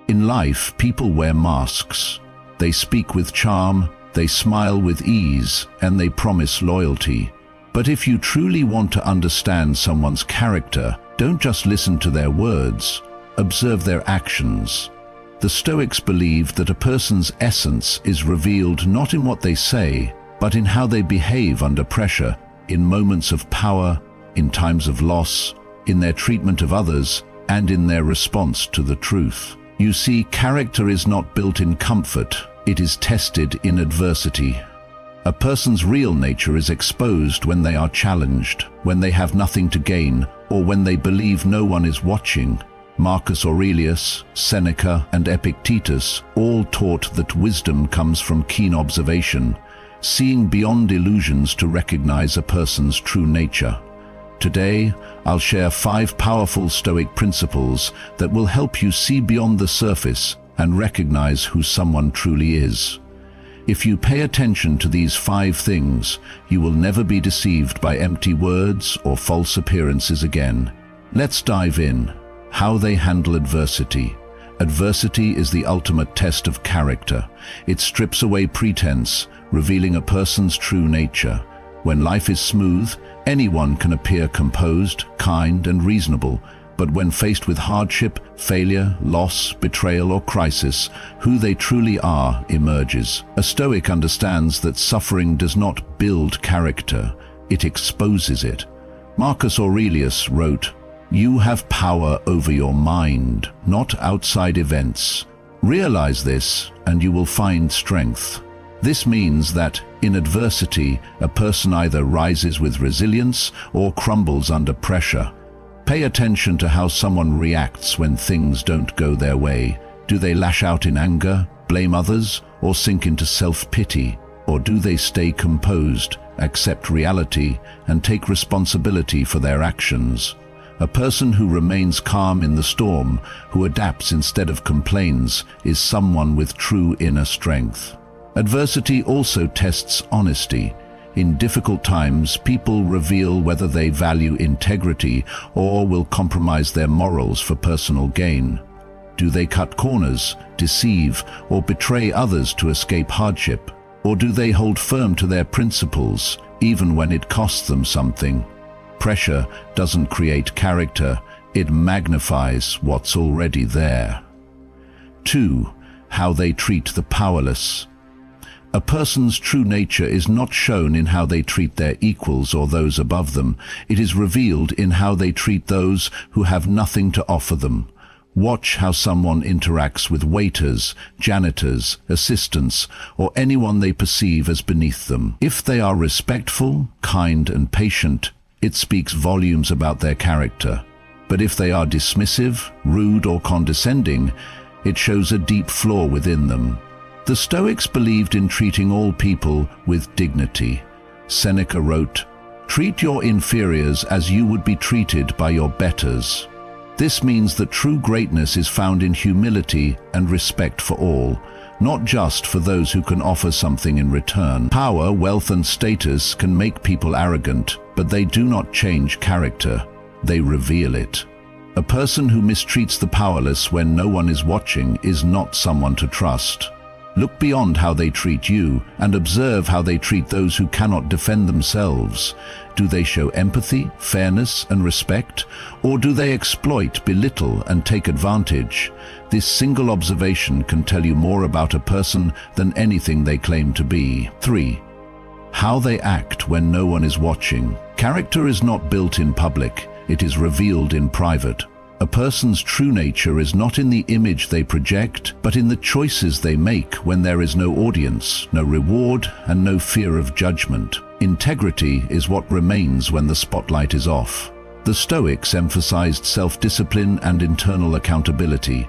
In life, people wear masks. They speak with charm, they smile with ease, and they promise loyalty. But if you truly want to understand someone's character, don't just listen to their words, observe their actions. The Stoics believed that a person's essence is revealed not in what they say, but in how they behave under pressure, in moments of power, in times of loss, in their treatment of others, and in their response to the truth. You see, character is not built in comfort, it is tested in adversity. A person's real nature is exposed when they are challenged, when they have nothing to gain, or when they believe no one is watching. Marcus Aurelius, Seneca, and Epictetus all taught that wisdom comes from keen observation, seeing beyond illusions to recognize a person's true nature. Today, I'll share 5 powerful Stoic principles that will help you see beyond the surface and recognize who someone truly is. If you pay attention to these 5 things, you will never be deceived by empty words or false appearances again. Let's dive in. How they handle adversity. Adversity is the ultimate test of character. It strips away pretense, revealing a person's true nature. When life is smooth, anyone can appear composed, kind, and reasonable. But when faced with hardship, failure, loss, betrayal, or crisis, who they truly are emerges. A Stoic understands that suffering does not build character, it exposes it. Marcus Aurelius wrote, "You have power over your mind, not outside events. Realize this, and you will find strength." This means that, in adversity, a person either rises with resilience or crumbles under pressure. Pay attention to how someone reacts when things don't go their way. Do they lash out in anger, blame others, or sink into self-pity? Or do they stay composed, accept reality, and take responsibility for their actions? A person who remains calm in the storm, who adapts instead of complains, is someone with true inner strength. Adversity also tests honesty. In difficult times, people reveal whether they value integrity or will compromise their morals for personal gain. Do they cut corners, deceive, or betray others to escape hardship? Or do they hold firm to their principles, even when it costs them something? Pressure doesn't create character, it magnifies what's already there. 2. How they treat the powerless. A person's true nature is not shown in how they treat their equals or those above them. It is revealed in how they treat those who have nothing to offer them. Watch how someone interacts with waiters, janitors, assistants, or anyone they perceive as beneath them. If they are respectful, kind, and patient, it speaks volumes about their character. But if they are dismissive, rude, or condescending, it shows a deep flaw within them. The Stoics believed in treating all people with dignity. Seneca wrote, "Treat your inferiors as you would be treated by your betters." This means that true greatness is found in humility and respect for all, not just for those who can offer something in return. Power, wealth, and status can make people arrogant, but they do not change character. They reveal it. A person who mistreats the powerless when no one is watching is not someone to trust. Look beyond how they treat you and observe how they treat those who cannot defend themselves. Do they show empathy, fairness, and respect? Or do they exploit, belittle, and take advantage? This single observation can tell you more about a person than anything they claim to be. 3. How they act when no one is watching. Character is not built in public, it is revealed in private. A person's true nature is not in the image they project, but in the choices they make when there is no audience, no reward, and no fear of judgment. Integrity is what remains when the spotlight is off. The Stoics emphasized self-discipline and internal accountability.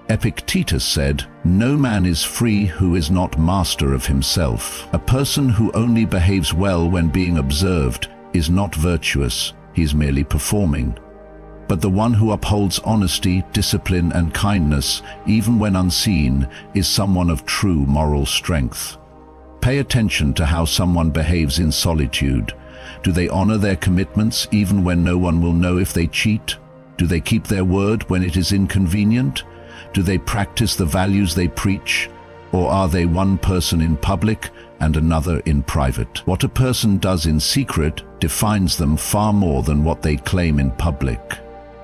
Epictetus said, "No man is free who is not master of himself." A person who only behaves well when being observed is not virtuous, he is merely performing. But the one who upholds honesty, discipline, and kindness, even when unseen, is someone of true moral strength. Pay attention to how someone behaves in solitude. Do they honor their commitments even when no one will know if they cheat? Do they keep their word when it is inconvenient? Do they practice the values they preach? Or are they one person in public and another in private? What a person does in secret defines them far more than what they claim in public.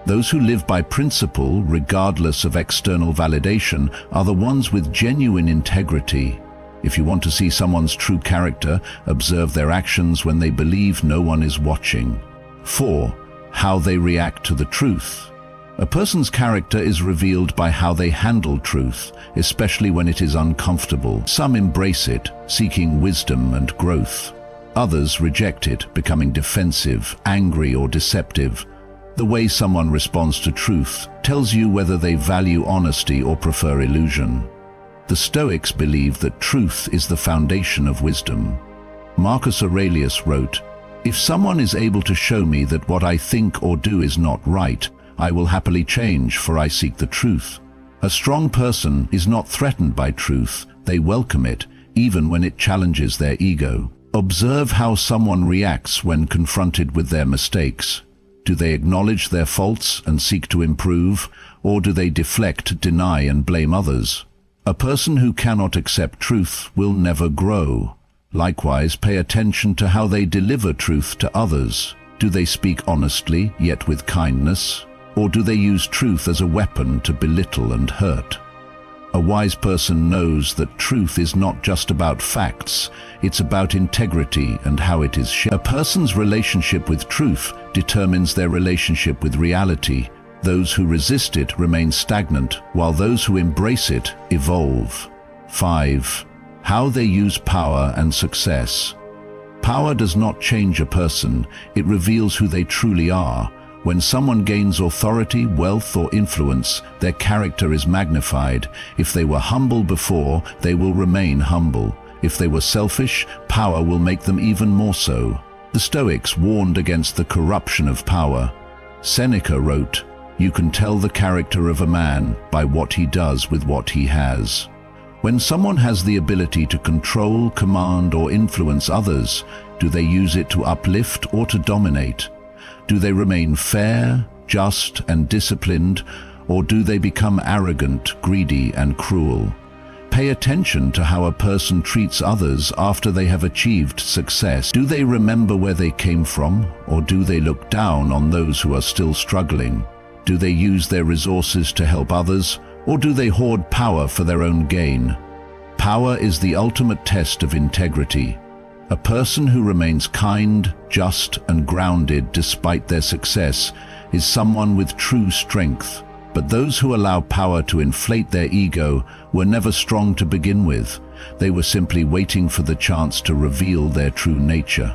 Those who live by principle, regardless of external validation, are the ones with genuine integrity. If you want to see someone's true character, observe their actions when they believe no one is watching. 4. How they react to the truth. A person's character is revealed by how they handle truth, especially when it is uncomfortable. Some embrace it, seeking wisdom and growth. Others reject it, becoming defensive, angry, or deceptive. The way someone responds to truth tells you whether they value honesty or prefer illusion. The Stoics believe that truth is the foundation of wisdom. Marcus Aurelius wrote, "If someone is able to show me that what I think or do is not right, I will happily change, for I seek the truth." A strong person is not threatened by truth, they welcome it, even when it challenges their ego. Observe how someone reacts when confronted with their mistakes. Do they acknowledge their faults and seek to improve, or do they deflect, deny, and blame others? A person who cannot accept truth will never grow. Likewise, pay attention to how they deliver truth to others. Do they speak honestly, yet with kindness? Or do they use truth as a weapon to belittle and hurt? A wise person knows that truth is not just about facts, it's about integrity and how it is shared. A person's relationship with truth determines their relationship with reality. Those who resist it remain stagnant, while those who embrace it evolve. 5. How they use power and success. Power does not change a person, it reveals who they truly are. When someone gains authority, wealth, or influence, their character is magnified. If they were humble before, they will remain humble. If they were selfish, power will make them even more so. The Stoics warned against the corruption of power. Seneca wrote, "You can tell the character of a man by what he does with what he has." When someone has the ability to control, command, or influence others, do they use it to uplift or to dominate? Do they remain fair, just, and disciplined, or do they become arrogant, greedy, and cruel? Pay attention to how a person treats others after they have achieved success. Do they remember where they came from, or do they look down on those who are still struggling? Do they use their resources to help others, or do they hoard power for their own gain? Power is the ultimate test of integrity. A person who remains kind, just, and grounded despite their success is someone with true strength. But those who allow power to inflate their ego were never strong to begin with. They were simply waiting for the chance to reveal their true nature.